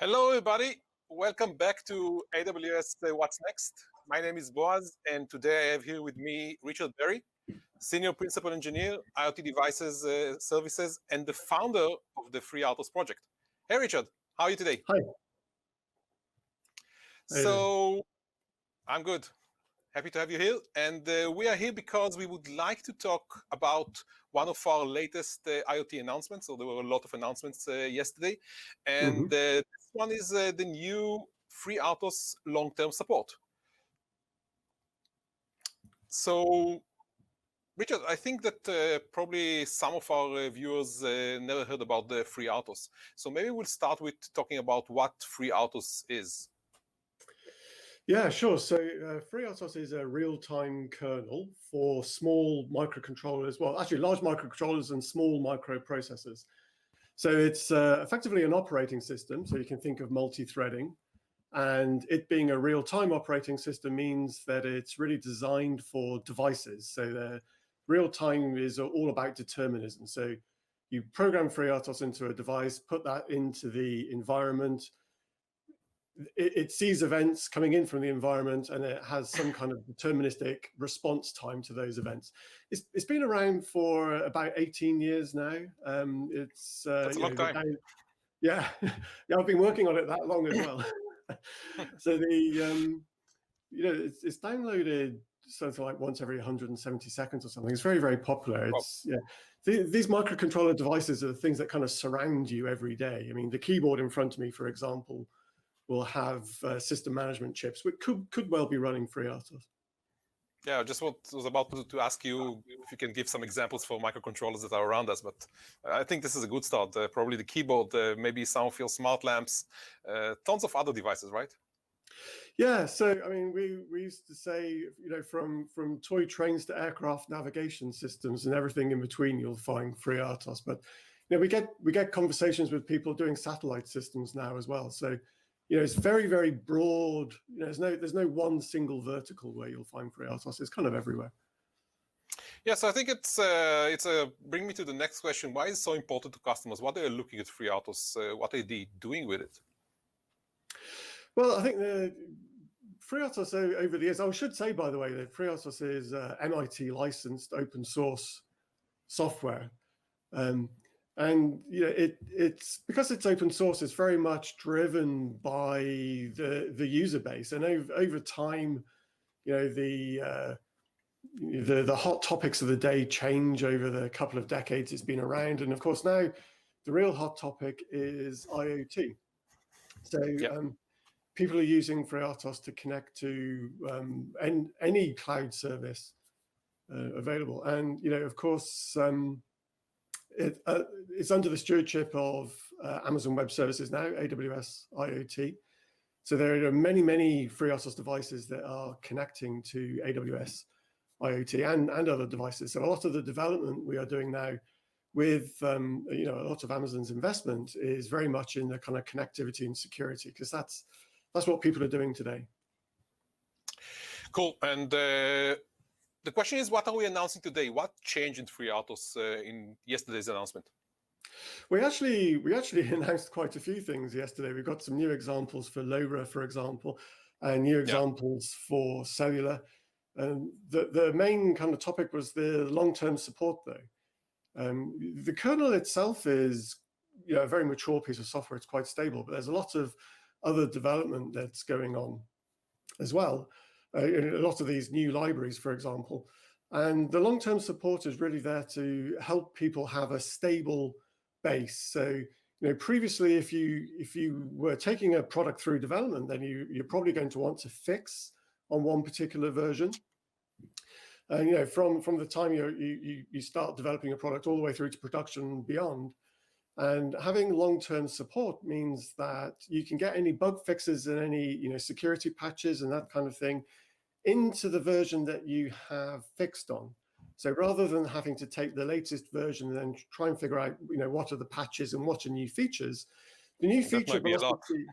Hello, everybody. Welcome back to AWS What's Next. My name is Boaz, and today I have here with me Richard Berry, Senior Principal Engineer, IoT Devices Services, and the founder of the FreeRTOS project. Hey, Richard. How are you today? Hi. So, I'm good. Happy to have you here. And we are here because we would like to talk about one of our latest IoT announcements. So there were a lot of announcements yesterday. And this one is the new FreeRTOS long-term support. So, Richard, I think that probably some of our viewers never heard about the FreeRTOS. So maybe we'll start with talking about what FreeRTOS is. Yeah, sure. So FreeRTOS is a real-time kernel for small microcontrollers, well, actually large microcontrollers and small microprocessors. So it's effectively an operating system, so you can think of multi-threading. And it being a real-time operating system means that it's really designed for devices. So the real-time is all about determinism. So you program FreeRTOS into a device, put that into the environment. It sees events coming in from the environment, and it has some kind of deterministic response time to those events. It's been around for about 18 years now. That's a long time. Yeah, I've been working on it that long as well. So it's downloaded something like once every 170 seconds or something. It's very, very popular. These microcontroller devices are the things that kind of surround you every day. I mean, the keyboard in front of me, for example, will have system management chips, which could well be running FreeRTOS. Yeah, I just was about to ask you if you can give some examples for microcontrollers that are around us, but I think this is a good start. Probably the keyboard, maybe some of your smart lamps, tons of other devices, right? Yeah, so I mean, we used to say, from toy trains to aircraft navigation systems and everything in between, you'll find FreeRTOS. But we get conversations with people doing satellite systems now as well. So it's very, very broad. There's no one single vertical where you'll find FreeRTOS. It's kind of everywhere. Yeah, so I think it's bring me to the next question. Why is it so important to customers? What are they looking at FreeRTOS? What are they doing with it? Well, I think the FreeRTOS over the years, I should say, by the way, that FreeRTOS is MIT licensed open source software. And it's because it's open source, it's very much driven by the user base, and over time, the hot topics of the day change over the couple of decades it's been around, and of course now the real hot topic is IoT. So people are using FreeRTOS to connect to any cloud service available, and of course. It's under the stewardship of Amazon Web Services now, AWS IoT. So there are many, many FreeRTOS devices that are connecting to AWS IoT and other devices. So a lot of the development we are doing now with a lot of Amazon's investment is very much in the kind of connectivity and security, because that's what people are doing today. Cool. And the question is, what are we announcing today? What changed in FreeRTOS in yesterday's announcement? We actually announced quite a few things yesterday. We've got some new examples for LoRa, for example, and new examples for cellular. The main kind of topic was the long-term support, though. The kernel itself is a very mature piece of software. It's quite stable, but there's a lot of other development that's going on as well. A lot of these new libraries, for example, and the long-term support is really there to help people have a stable base. So, previously, if you were taking a product through development, then you're probably going to want to fix on one particular version. And from the time you start developing a product all the way through to production and beyond. And having long-term support means that you can get any bug fixes and any security patches and that kind of thing into the version that you have fixed on. So rather than having to take the latest version and then try and figure out what are the patches and what are new features, the new feature velocity,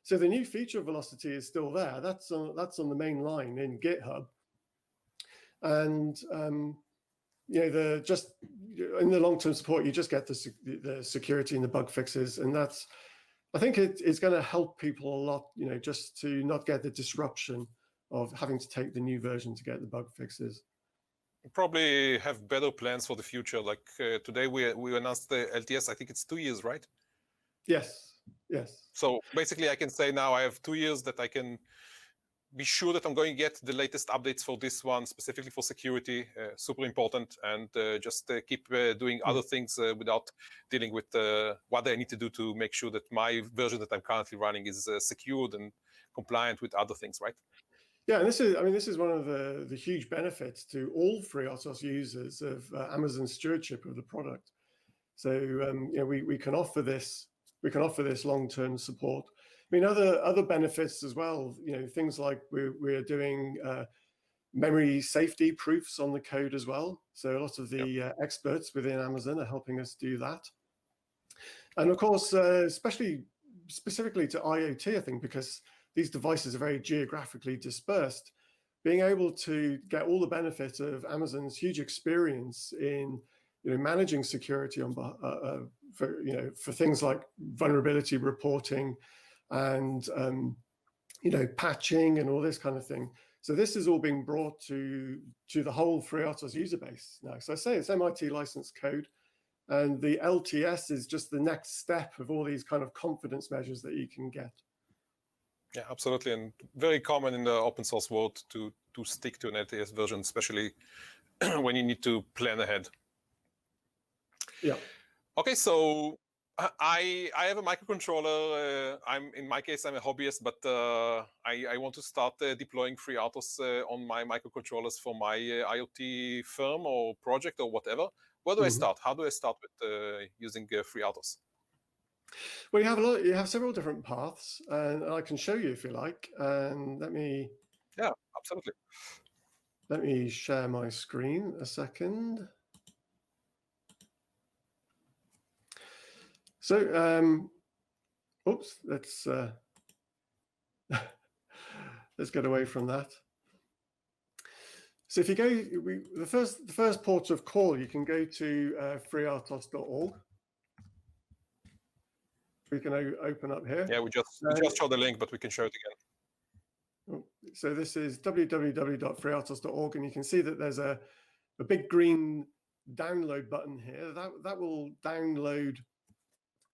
so the new feature velocity is still there. That's on the main line in GitHub, and just in the long-term support, you just get the security and the bug fixes, and that's, I think it's going to help people a lot, just to not get the disruption of having to take the new version to get the bug fixes. Probably have better plans for the future. Like today we announced the LTS. I think it's 2 years, right? Yes. So basically I can say now I have 2 years that I can be sure that I'm going to get the latest updates for this one, specifically for security, super important, and just keep doing other things without dealing with what I need to do to make sure that my version that I'm currently running is secured and compliant with other things, right? Yeah, and this is one of the huge benefits to all FreeRTOS users of Amazon's stewardship of the product. So we can offer this long-term support. I mean, other benefits as well. Things like we're doing memory safety proofs on the code as well. So a lot of the experts within Amazon are helping us do that. And of course, specifically to IoT, I think, because these devices are very geographically dispersed, being able to get all the benefit of Amazon's huge experience in managing security on for things like vulnerability reporting and patching and all this kind of thing. So this is all being brought to the whole FreeRTOS user base now. So I say it's MIT licensed code, and the LTS is just the next step of all these kind of confidence measures that you can get. Yeah, absolutely, and very common in the open source world to stick to an LTS version, especially when you need to plan ahead. Yeah. Okay, so I have a microcontroller. In my case, I'm a hobbyist, but I want to start deploying FreeRTOS on my microcontrollers for my IoT firm or project or whatever. Where do I start? How do I start with using FreeRTOS? Well, you have several different paths, and I can show you if you like. And yeah, absolutely. Let me share my screen a second. So, oops, let's get away from that. So if you go, the first port of call, you can go to freertos.org. We can open up here. Yeah, we just showed the link, but we can show it again. So this is www.freertos.org, and you can see that there's a big green download button here. That will download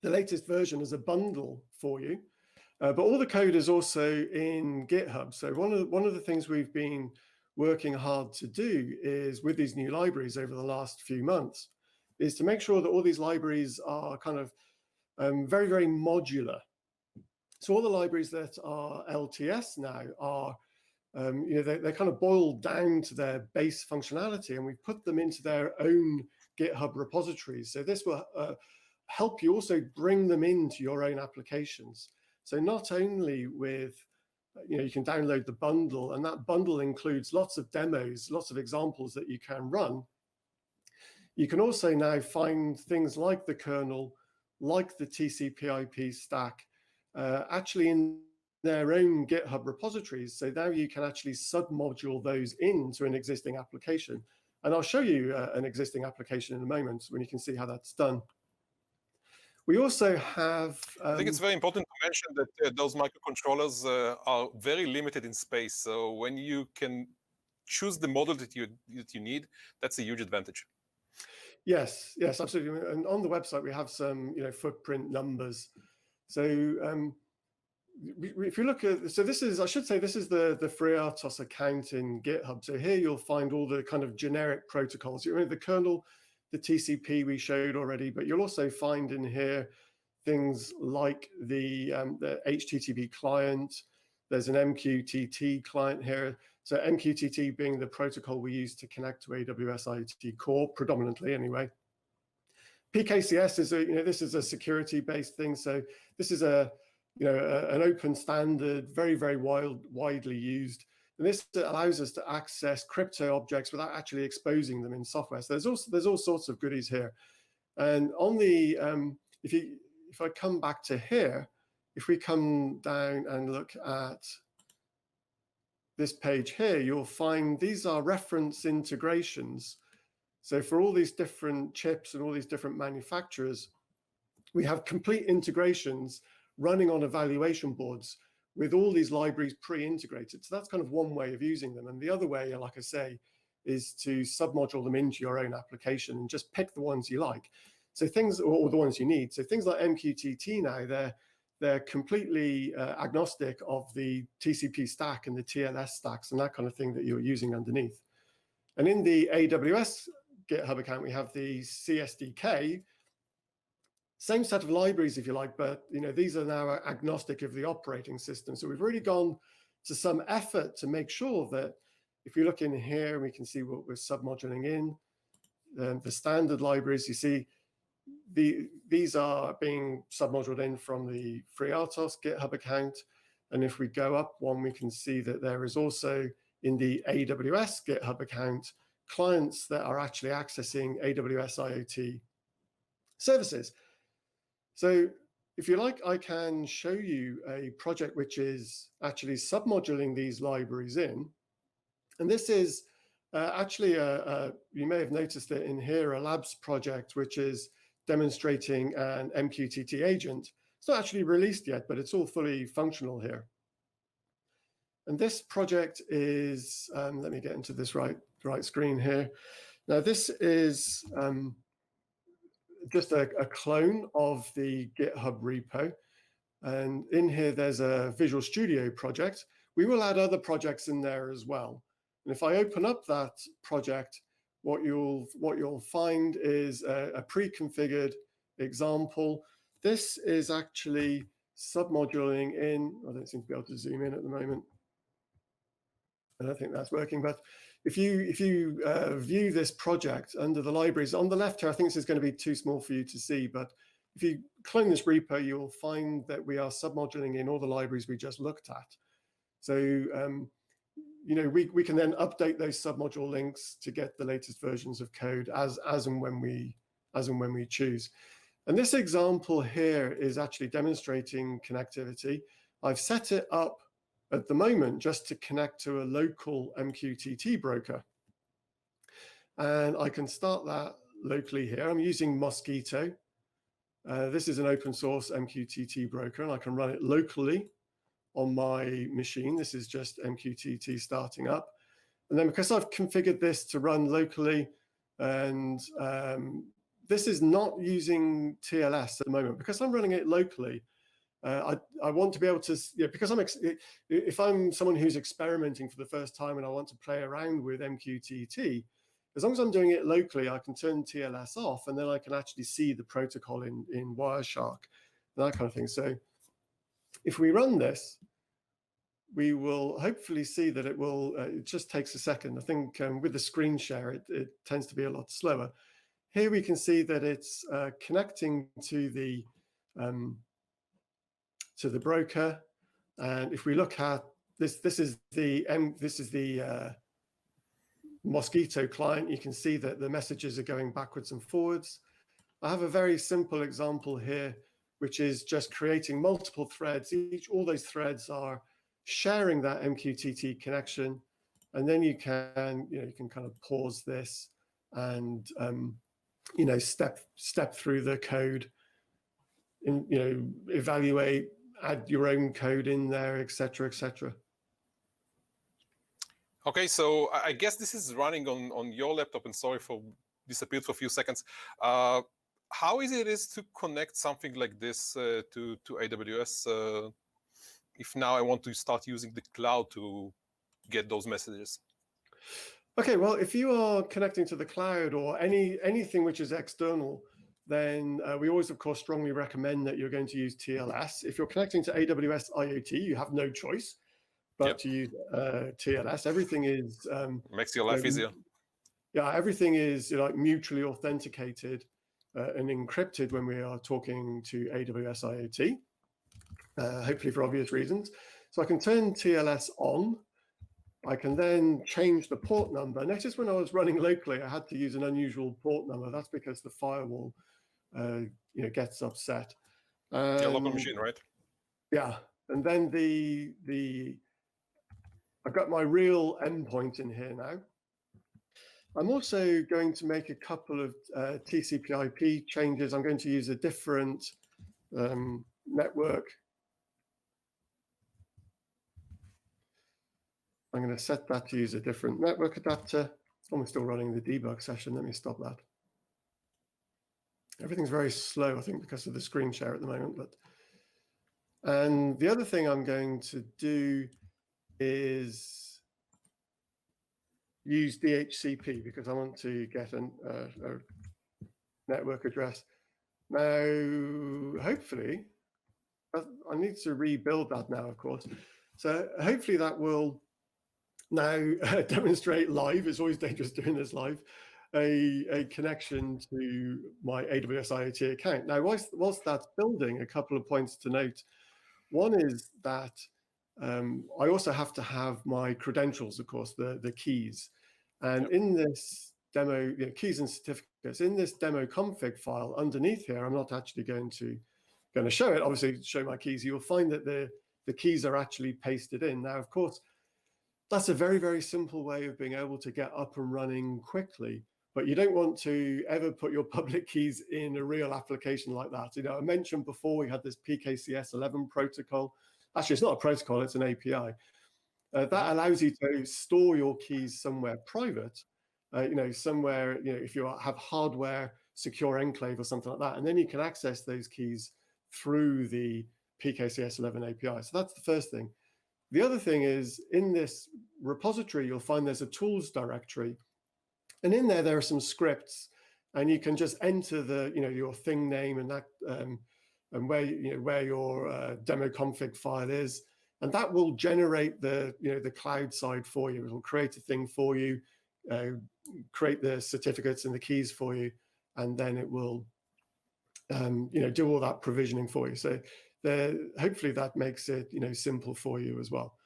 the latest version as a bundle for you. But all the code is also in GitHub. So one of the things we've been working hard to do is, with these new libraries over the last few months, is to make sure that all these libraries are kind of very, very modular. So all the libraries that are LTS now are, they're kind of boiled down to their base functionality, and we've put them into their own GitHub repositories. So this will help you also bring them into your own applications. So not only with, you can download the bundle, and that bundle includes lots of demos, lots of examples that you can run. You can also now find things like the kernel, like the TCPIP stack, actually in their own GitHub repositories. So now you can actually submodule those into an existing application. And I'll show you an existing application in a moment when you can see how that's done. We also have... I think it's very important to mention that those microcontrollers are very limited in space. So when you can choose the model that you need, that's a huge advantage. Yes, absolutely. And on the website, we have some, footprint numbers. So if you look at, so this is, I should say, this is the FreeRTOS account in GitHub. So here you'll find all the kind of generic protocols. You remember the kernel, the TCP we showed already, but you'll also find in here things like the HTTP client. There's an MQTT client here. So MQTT being the protocol we use to connect to AWS IoT Core, predominantly anyway. PKCS is this is a security-based thing. So this is an open standard, very, very widely used. And this allows us to access crypto objects without actually exposing them in software. So there's all sorts of goodies here. And on the if I come back to here, if we come down and look at this page here, you'll find these are reference integrations So for all these different chips and all these different manufacturers, we have complete integrations running on evaluation boards with all these libraries pre-integrated. So that's kind of one way of using them. And the other way, like I say, is to submodule them into your own application and just pick the ones you like. So things, or the ones you need. So things like MQTT now, they're completely agnostic of the TCP stack and the TLS stacks and that kind of thing that you're using underneath. And in the AWS GitHub account, we have the CSDK, same set of libraries, if you like, but these are now agnostic of the operating system. So we've really gone to some effort to make sure that if you look in here, we can see what we're submoduling in. The standard libraries, you see, these are being submoduled in from the FreeRTOS GitHub account. And if we go up one, we can see that there is also in the AWS GitHub account clients that are actually accessing AWS IoT services. So if you like, I can show you a project which is actually submoduling these libraries in. And this is actually, you may have noticed it in here, a labs project, which is demonstrating an MQTT agent. It's not actually released yet, but it's all fully functional here. And this project is, let me get into this right screen here. Now this is just a clone of the GitHub repo. And in here, there's a Visual Studio project. We will add other projects in there as well. And if I open up that project, what you'll find is a pre-configured example. This is actually submoduling in, I don't seem to be able to zoom in at the moment. I don't think that's working, but if you view this project under the libraries, on the left here, I think this is going to be too small for you to see, but if you clone this repo, you'll find that we are submoduling in all the libraries we just looked at. So, we can then update those submodule links to get the latest versions of code as and when we choose. And this example here is actually demonstrating connectivity. I've set it up at the moment just to connect to a local MQTT broker. And I can start that locally here. I'm using Mosquito. This is an open source MQTT broker, and I can run it locally on my machine. This is just MQTT starting up. And then because I've configured this to run locally, and this is not using TLS at the moment, because I'm running it locally, I want to be able to, because if I'm someone who's experimenting for the first time and I want to play around with MQTT, as long as I'm doing it locally, I can turn TLS off, and then I can actually see the protocol in Wireshark, that kind of thing. So if we run this, we will hopefully see that it will, it just takes a second. I think with the screen share, it tends to be a lot slower. Here we can see that it's connecting to the broker. And if we look at this, this is the Mosquito client. You can see that the messages are going backwards and forwards. I have a very simple example here, which is just creating multiple threads. All those threads are sharing that MQTT connection, and then you can kind of pause this and step through the code, and evaluate, add your own code in there, etc., etc. Okay, so I guess this is running on your laptop, and sorry for disappeared for a few seconds. How easy it is to connect something like this to AWS if now I want to start using the cloud to get those messages? Okay, well, if you are connecting to the cloud or anything which is external, then we always, of course, strongly recommend that you're going to use TLS. If you're connecting to AWS IoT, you have no choice but to use TLS. Everything is makes your life easier. Yeah, everything is mutually authenticated and encrypted when we are talking to AWS IoT, hopefully for obvious reasons. So I can turn TLS on. I can then change the port number. Notice when I was running locally, I had to use an unusual port number. That's because the firewall gets upset. Your local machine, right? Yeah, and then I've got my real endpoint in here now. I'm also going to make a couple of TCPIP changes. I'm going to use a different network. I'm going to set that to use a different network adapter. Oh, we're still running the debug session. Let me stop that. Everything's very slow, I think, because of the screen share at the moment. And the other thing I'm going to do is use DHCP because I want to get a network address. Now, hopefully, I need to rebuild that now, of course. So hopefully that will now demonstrate live. It's always dangerous doing this live. A connection to my AWS IoT account. Now, whilst that's building, a couple of points to note. One is that I also have to have my credentials, of course, the keys. And in this demo, keys and certificates, in this demo config file underneath here, I'm not actually going to show it, obviously show my keys. You'll find that the keys are actually pasted in. Now, of course, that's a very, very simple way of being able to get up and running quickly. But you don't want to ever put your public keys in a real application like that. I mentioned before we had this PKCS 11 protocol. Actually, it's not a protocol, it's an API. That allows you to store your keys somewhere private, somewhere, if you have hardware, secure enclave or something like that, and then you can access those keys through the PKCS 11 API. So that's the first thing. The other thing is in this repository, you'll find there's a tools directory. And in there are some scripts, and you can just enter your thing name and that and where your demo config file is, and that will generate the cloud side for you. It will create a thing for you, create the certificates and the keys for you, and then it will do all that provisioning for you. So hopefully that makes it simple for you as well.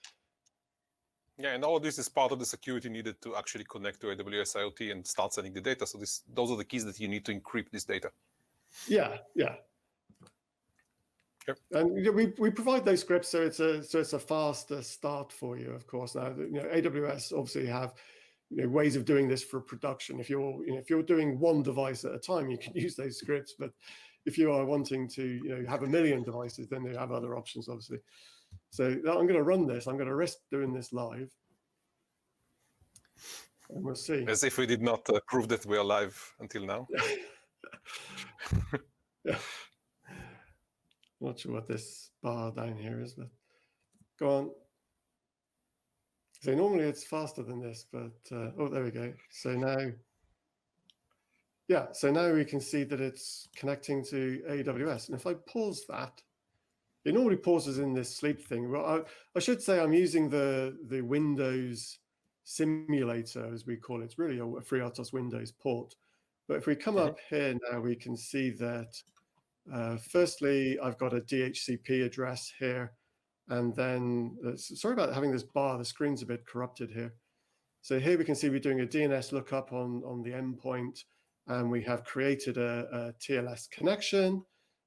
Yeah, and all of this is part of the security needed to actually connect to AWS IoT and start sending the data. So those are the keys that you need to encrypt this data. Yeah. Yep. And we provide those scripts, so it's a faster start for you. Of course, now AWS obviously have ways of doing this for production. If you're doing one device at a time, you can use those scripts. But if you are wanting to have 1 million devices, then they have other options, obviously. So I'm going to run this. I'm going to risk doing this live, and we'll see. As if we did not prove that we are live until now. Yeah. Not sure what this bar down here is, but go on. So normally it's faster than this, but oh, there we go. So now we can see that it's connecting to AWS. And if I pause that, it normally pauses in this sleep thing. Well, I should say I'm using the Windows simulator, as we call it. It's really a FreeRTOS Windows port. But if we come up here now, we can see that firstly, I've got a DHCP address here. And then, sorry about having this bar, the screen's a bit corrupted here. So here we can see we're doing a DNS lookup on the endpoint, and we have created a TLS connection.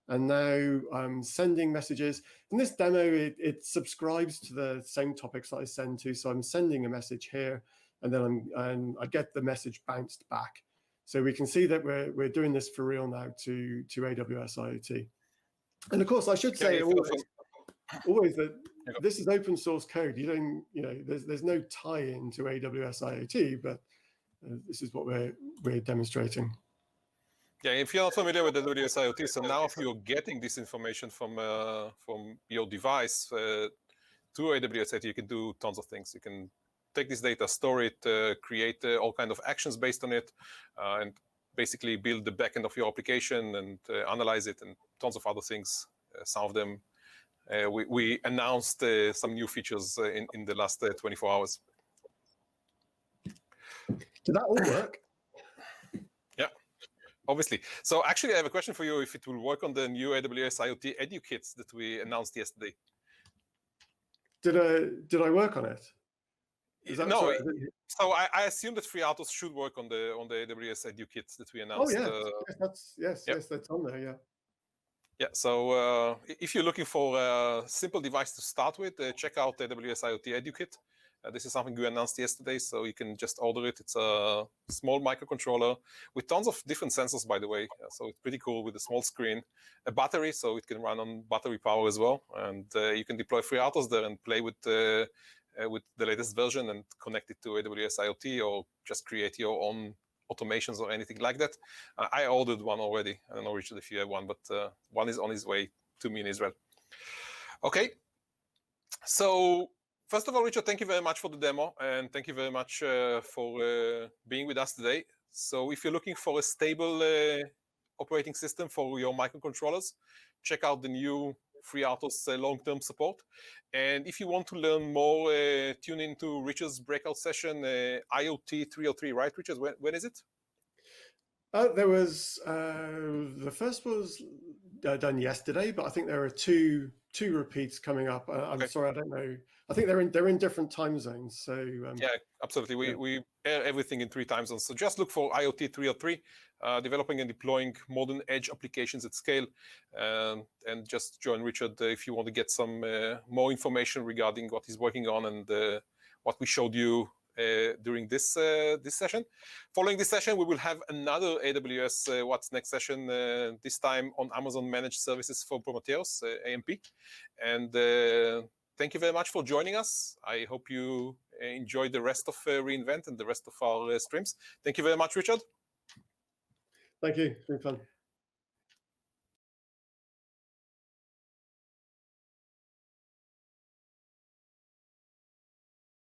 And now I'm sending messages. In this demo, it subscribes to the same topics that I send to. So I'm sending a message here, and then I get the message bounced back. So we can see that we're doing this for real now to AWS IoT. And of course, I should say always that this is open source code. You don't, there's no tie-in to AWS IoT, but this is what we're demonstrating. Yeah, if you're not familiar with AWS IoT, so now if you're getting this information from your device to AWS IoT, you can do tons of things. You can take this data, store it, create all kinds of actions based on it, and basically build the backend of your application and analyze it, and tons of other things. Some of them we announced some new features in the last 24 hours. Did that all work? Yeah. Obviously. So actually, I have a question for you if it will work on the new AWS IoT Edu kits that we announced yesterday. Did I work on it? No. Sorry, so I assume that FreeRTOS should work on the AWS Edu kits that we announced. Oh yes, that's on there. Yeah. Yeah. So if you're looking for a simple device to start with, check out AWS IoT Edu kit. This is something we announced yesterday, so you can just order it. It's a small microcontroller with tons of different sensors, by the way. So it's pretty cool with a small screen, a battery, so it can run on battery power as well. And you can deploy FreeRTOS there and play with the latest version and connect it to AWS IoT, or just create your own automations or anything like that. I ordered one already. I don't know, Richard, if you have one, but one is on his way to me in Israel. Okay. So first of all, Richard, thank you very much for the demo, and thank you very much for being with us today. So if you're looking for a stable operating system for your microcontrollers, check out the new FreeRTOS long-term support. And if you want to learn more, tune into Richard's breakout session, IoT 303, right, Richard? When is it? There was the first was done yesterday, but I think there are two repeats coming up. I'm sorry, I don't know. I think they're in different time zones. So yeah, absolutely. We air everything in 3 time zones. So just look for IoT 303, developing and deploying modern edge applications at scale, and just join Richard if you want to get some more information regarding what he's working on and what we showed you during this session. Following this session, we will have another AWS What's Next session, this time on Amazon Managed Services for Prometheus, AMP. And thank you very much for joining us. I hope you enjoy the rest of reInvent and the rest of our streams. Thank you very much, Richard. Thank you. It's been fun.